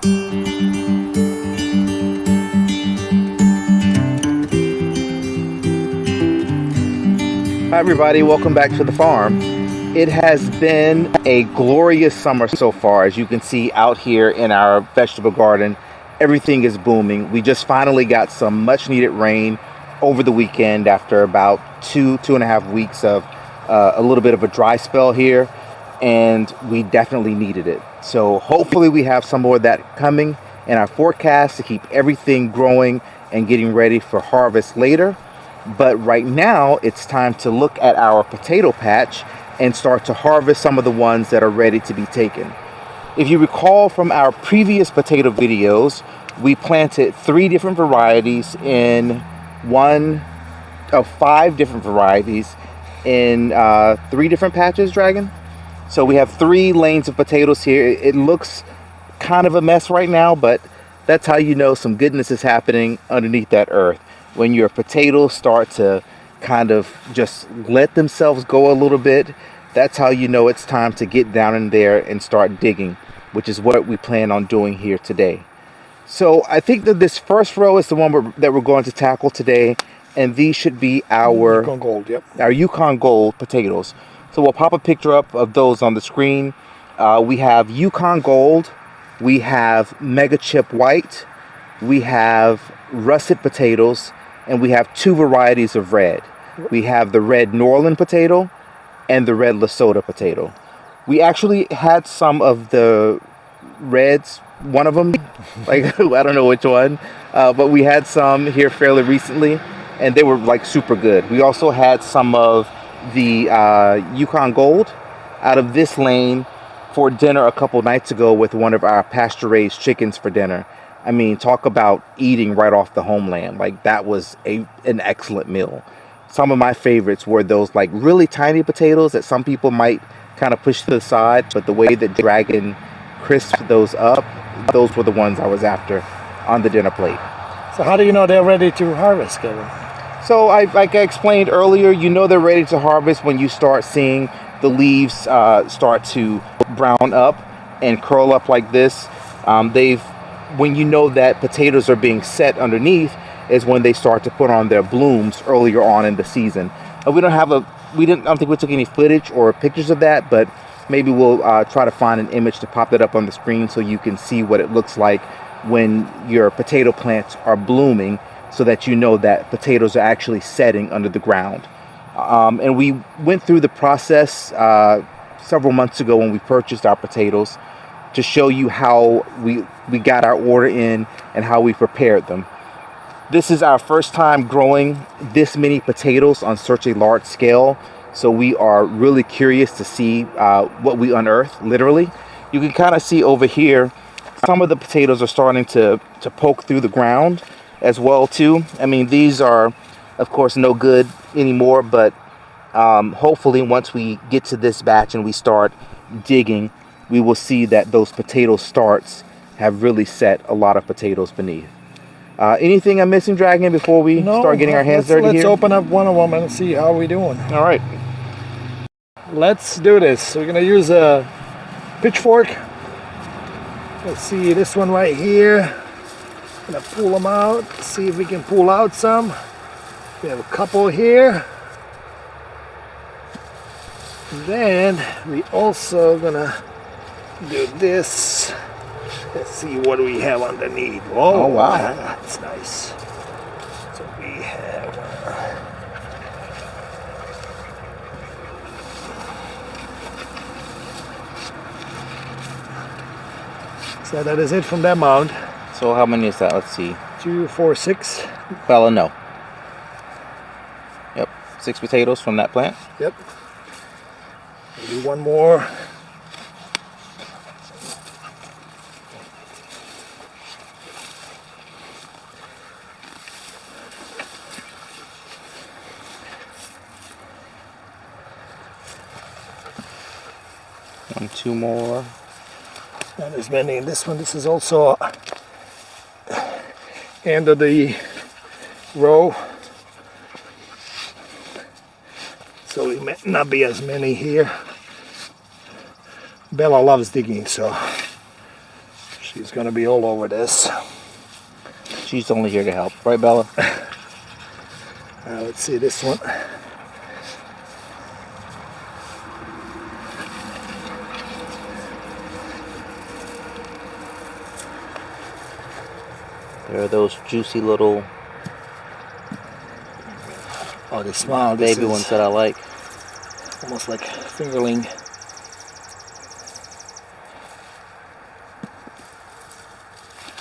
Hi everybody, welcome back to the farm. It has been a glorious summer so far. As you can see out here in our vegetable garden, everything is booming. We just finally got some much needed rain over the weekend after about two and a half weeks of a little bit of a dry spell here, and we definitely needed it. So hopefully we have some more of that coming in our forecast to keep everything growing and getting ready for harvest later. But right now it's time to look at our potato patch and start to harvest some of the ones that are ready to be taken. If you recall from our previous potato videos, we planted 3 different varieties in one of 5 different varieties in 3 different patches, Dragon. So we have 3 lanes of potatoes here. It looks kind of a mess right now, but that's how you know some goodness is happening underneath that earth. When your potatoes start to kind of just let themselves go a little bit, that's how you know it's time to get down in there and start digging, which is what we plan on doing here today. So I think that this first row is the one that we're going to tackle today, and these should be our Yukon Gold, yep. Our Yukon Gold potatoes. So we'll pop a picture up of those on the screen. We have Yukon Gold, we have Mega Chip White, we have Russet potatoes, and we have 2 varieties of red. We have the red Norland potato and the red Lesotho potato. We actually had some of the reds, one of them, like I don't know which one, but we had some here fairly recently, and they were like super good. We also had some of the Yukon Gold out of this lane for dinner a couple nights ago with one of our pasture-raised chickens for dinner. I mean, talk about eating right off the homeland. Like, that was an excellent meal. Some of my favorites were those like really tiny potatoes that some people might kind of push to the side, but the way that Dragon crisped those up, those were the ones I was after on the dinner plate. So how do you know they're ready to harvest, Kevin? So like I explained earlier, you know they're ready to harvest when you start seeing the leaves start to brown up and curl up like this. When you know that potatoes are being set underneath is when they start to put on their blooms earlier on in the season. I don't think we took any footage or pictures of that, but maybe we'll try to find an image to pop that up on the screen so you can see what it looks like when your potato plants are blooming, so that you know that potatoes are actually setting under the ground. And we went through the process several months ago when we purchased our potatoes, to show you how we got our order in and how we prepared them. This is our first time growing this many potatoes on such a large scale, so we are really curious to see what we unearth, literally. You can kind of see over here, some of the potatoes are starting to poke through the ground as well too. I mean, these are of course no good anymore, but hopefully once we get to this batch and we start digging, we will see that those potato starts have really set a lot of potatoes beneath. Anything I'm missing, Dragon, before we start getting our hands dirty here? Let's open up one of them and see how we're doing. All right. Let's do this. We're going to use a pitchfork. Let's see this one right here. Gonna pull them out, see if we can pull out some. We have a couple here. And then we also gonna do this. Let's see what we have underneath. Oh wow, that's nice. So we have so that is it from that mound. So how many is that? Let's see. 2, 4, 6. Well, no. Yep, 6 potatoes from that plant. Yep. We'll do one more. And 2 more. Not as many in this one. This is also end of the row, so we may not be as many here. Bella loves digging, so she She's gonna be all over this. She's only here to help, right, Bella? Let's see this one. There are those juicy little the smile. baby ones that I like. Almost like fingerling.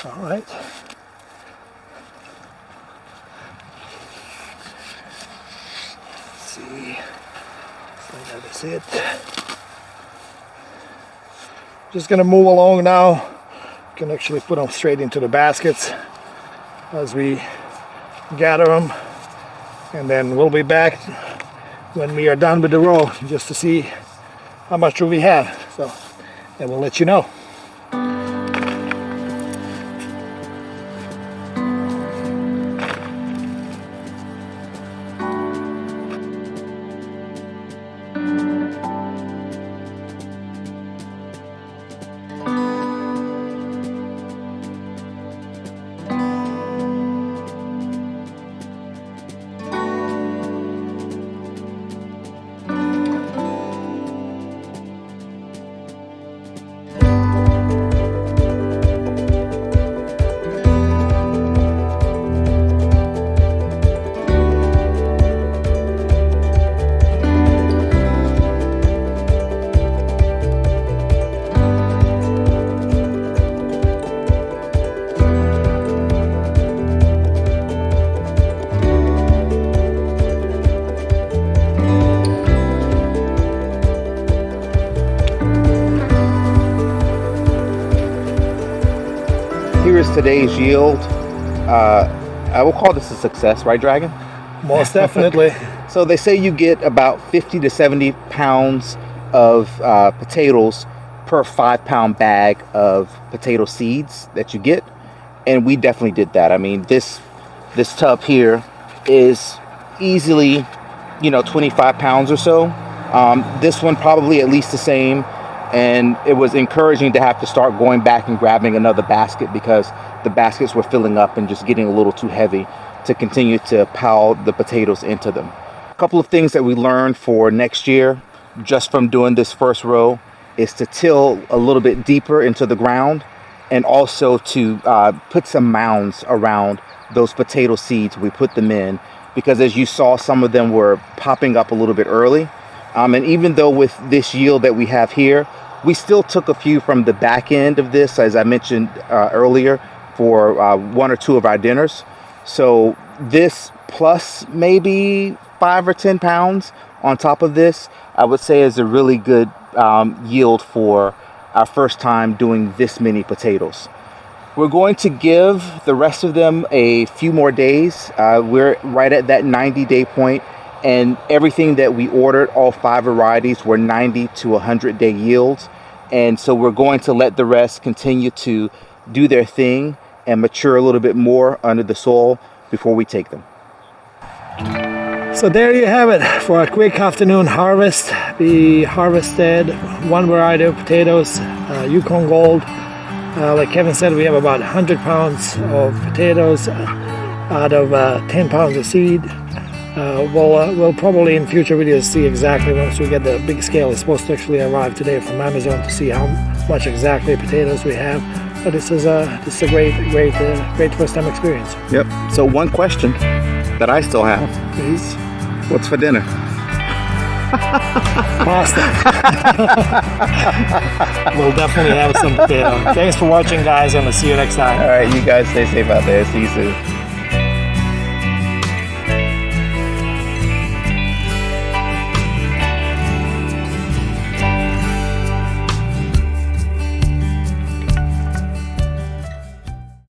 All right. Let's see. So that is it. Just gonna move along now. You can actually put them straight into the baskets as we gather them, and then we'll be back when we are done with the row just to see how much we have. So, and we'll let you know. Here is today's yield. I will call this a success, right, Dragon? Most definitely. So they say you get about 50 to 70 pounds of potatoes per 5-pound bag of potato seeds that you get, and we definitely did that. I mean, this tub here is easily, 25 pounds or so. This one probably at least the same. And it was encouraging to have to start going back and grabbing another basket because the baskets were filling up and just getting a little too heavy to continue to pile the potatoes into them. A couple of things that we learned for next year just from doing this first row is to till a little bit deeper into the ground, and also to put some mounds around those potato seeds we put them in, because as you saw, some of them were popping up a little bit early. And even though with this yield that we have here, we still took a few from the back end of this, as I mentioned earlier, for 1 or 2 of our dinners. So this plus maybe 5 or 10 pounds on top of this, I would say is a really good yield for our first time doing this many potatoes. We're going to give the rest of them a few more days. We're right at that 90-day point. And everything that we ordered, all 5 varieties, were 90 to 100-day yields. And so we're going to let the rest continue to do their thing and mature a little bit more under the soil before we take them. So there you have it for a quick afternoon harvest. We harvested 1 variety of potatoes, Yukon Gold. Like Kevin said, we have about 100 pounds of potatoes out of 10 pounds of seed. We'll probably in future videos see exactly once we get the big scale. It's supposed to actually arrive today from Amazon to see how much exactly potatoes we have. But this is a great first time experience. Yep. So one question that I still have is, what's for dinner? Pasta. We'll definitely have some potato. Thanks for watching, guys, and we'll see you next time. All right, you guys stay safe out there. See you soon.